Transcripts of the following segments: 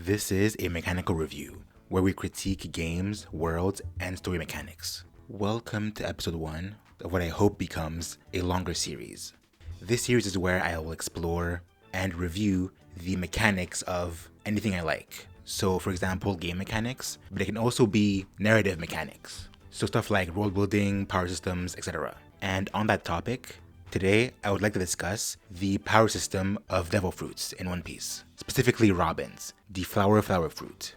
This is a mechanical review where we critique games, worlds, and story mechanics. Welcome to episode 1 of what I hope becomes a longer series. This series is where I will explore and review the mechanics of anything I like. So for example, game mechanics, but it can also be narrative mechanics. So stuff like role building, power systems, etc. And on that topic, today I would like to discuss the power system of devil fruits in One Piece. Specifically Robin's, the flower fruit.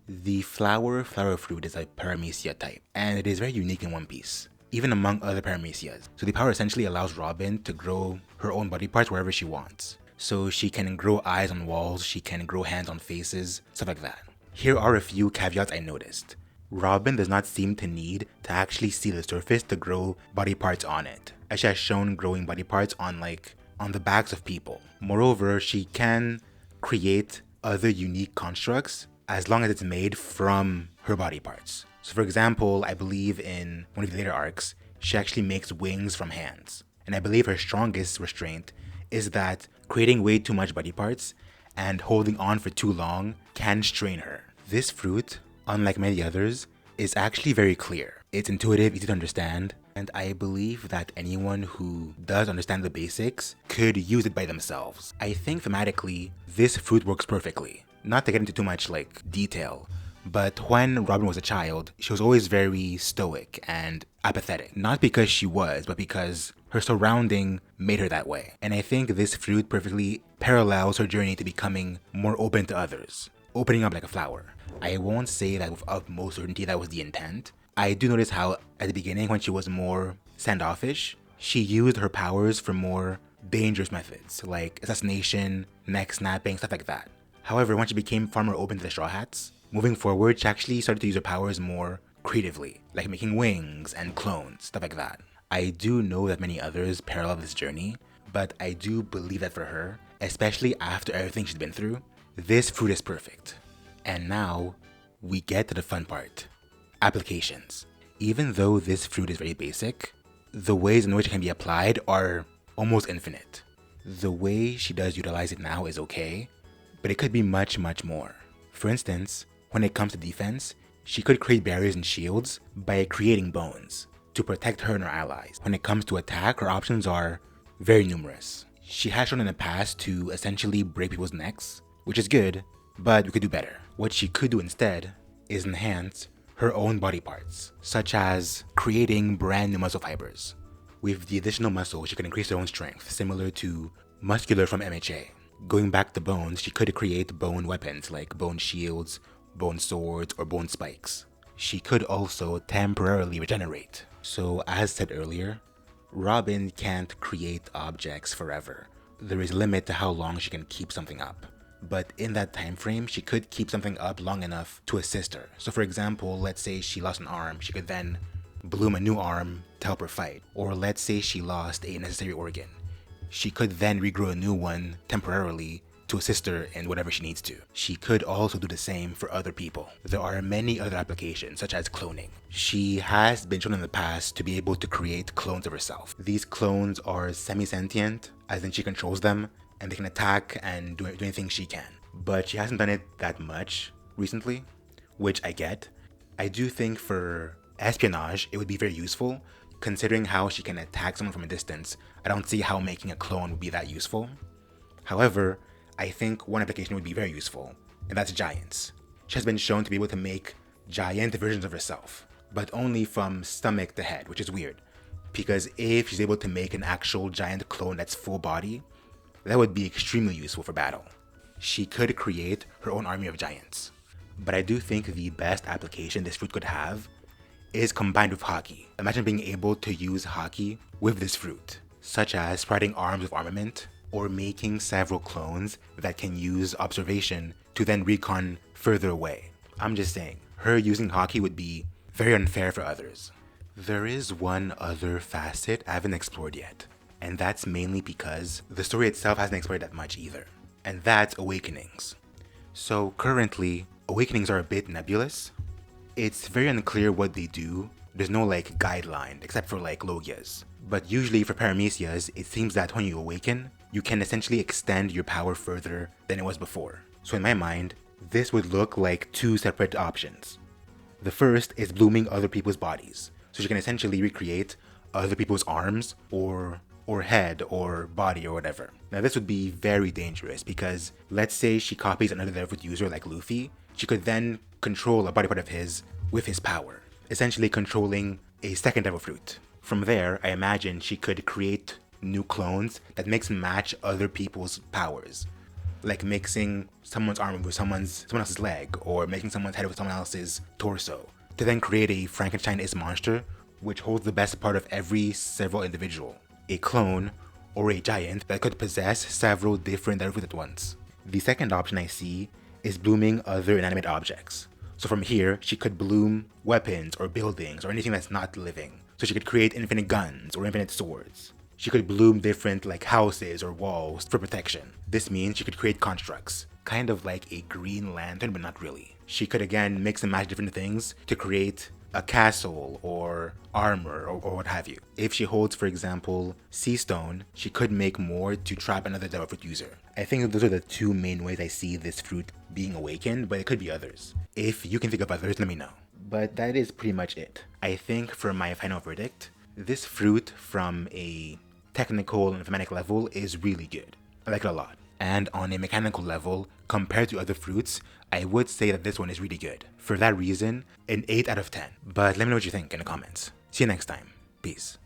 The flower fruit is a paramecia type, and it is very unique in One Piece, even among other paramecias. So the power essentially allows Robin to grow her own body parts wherever she wants. So she can grow eyes on walls, she can grow hands on faces, stuff like that. Here are a few caveats I noticed. Robin does not seem to need to actually see the surface to grow body parts on it, as she has shown growing body parts on the backs of people. Moreover, she can create other unique constructs as long as it's made from her body parts. So for example, I believe in one of the later arcs, she actually makes wings from hands. And I believe her strongest restraint is that creating way too much body parts and holding on for too long can strain her. This fruit, unlike many others, is actually very clear. It's intuitive, easy to understand, and I believe that anyone who does understand the basics could use it by themselves. I think thematically, this fruit works perfectly. Not to get into too much detail, but when Robin was a child, she was always very stoic and apathetic. Not because she was, but because her surrounding made her that way. And I think this fruit perfectly parallels her journey to becoming more open to others, opening up like a flower. I won't say that with utmost certainty that was the intent. I do notice how at the beginning, when she was more standoffish, she used her powers for more dangerous methods, like assassination, neck snapping, stuff like that. However, when she became far more open to the Straw Hats, moving forward, she actually started to use her powers more creatively, like making wings and clones, stuff like that. I do know that many others parallel this journey, but I do believe that for her, especially after everything she's been through, this fruit is perfect. And now, we get to the fun part. Applications. Even though this fruit is very basic, the ways in which it can be applied are almost infinite. The way she does utilize it now is okay, but it could be much, much more. For instance, when it comes to defense, she could create barriers and shields by creating bones to protect her and her allies. When it comes to attack, her options are very numerous. She has shown in the past to essentially break people's necks, which is good, but we could do better. What she could do instead is enhance her own body parts, such as creating brand new muscle fibers. With the additional muscle, she could increase her own strength, similar to Muscular from MHA. Going back to bones, she could create bone weapons like bone shields, bone swords, or bone spikes. She could also temporarily regenerate. So as said earlier, Robin can't create objects forever. There is a limit to how long she can keep something up. But in that time frame, she could keep something up long enough to assist her. So for example, let's say she lost an arm, she could then bloom a new arm to help her fight. Or let's say she lost a necessary organ. She could then regrow a new one temporarily to assist her in whatever she needs to. She could also do the same for other people. There are many other applications, such as cloning. She has been shown in the past to be able to create clones of herself. These clones are semi-sentient, as in she controls them, and they can attack and do anything she can. But she hasn't done it that much recently, which I get. I do think for espionage, it would be very useful. Considering how she can attack someone from a distance, I don't see how making a clone would be that useful. However, I think one application would be very useful, and that's giants. She has been shown to be able to make giant versions of herself, but only from stomach to head, which is weird. Because if she's able to make an actual giant clone that's full body, that would be extremely useful for battle. She could create her own army of giants. But I do think the best application this fruit could have is combined with hockey. Imagine being able to use hockey with this fruit, such as spreading arms with armament, or making several clones that can use observation to then recon further away. I'm just saying, her using hockey would be very unfair for others. There is one other facet I haven't explored yet, and that's mainly because the story itself hasn't explored that much either, and that's awakenings. So currently, awakenings are a bit nebulous. It's very unclear what they do. There's no guideline, except for Logias. But usually for paramecias, it seems that when you awaken, you can essentially extend your power further than it was before. So in my mind, this would look like two separate options. The first is blooming other people's bodies. So she can essentially recreate other people's arms or head or body or whatever. Now this would be very dangerous because let's say she copies another Devil user like Luffy, she could then control a body part of his with his power, essentially controlling a second Devil Fruit. From there, I imagine she could create new clones that mix and match other people's powers, like mixing someone's arm with someone else's leg, or making someone's head with someone else's torso, to then create a Frankenstein-esque monster which holds the best part of every several individual, a clone or a giant that could possess several different Devil Fruits at once. The second option I see is blooming other inanimate objects. So from here, she could bloom weapons or buildings or anything that's not living. So she could create infinite guns or infinite swords. She could bloom different like houses or walls for protection. This means she could create constructs, kind of like a Green Lantern, but not really. She could again mix and match different things to create a castle or armor or what have you. If she holds, for example, Sea Stone, she could make more to trap another Devil Fruit user. I think those are the two main ways I see this fruit being awakened, but it could be others. If you can think of others, let me know. But that is pretty much it. I think for my final verdict, this fruit from a technical and thematic level is really good. I like it a lot. And on a mechanical level, compared to other fruits, I would say that this one is really good. For that reason, an 8 out of 10. But let me know what you think in the comments. See you next time. Peace.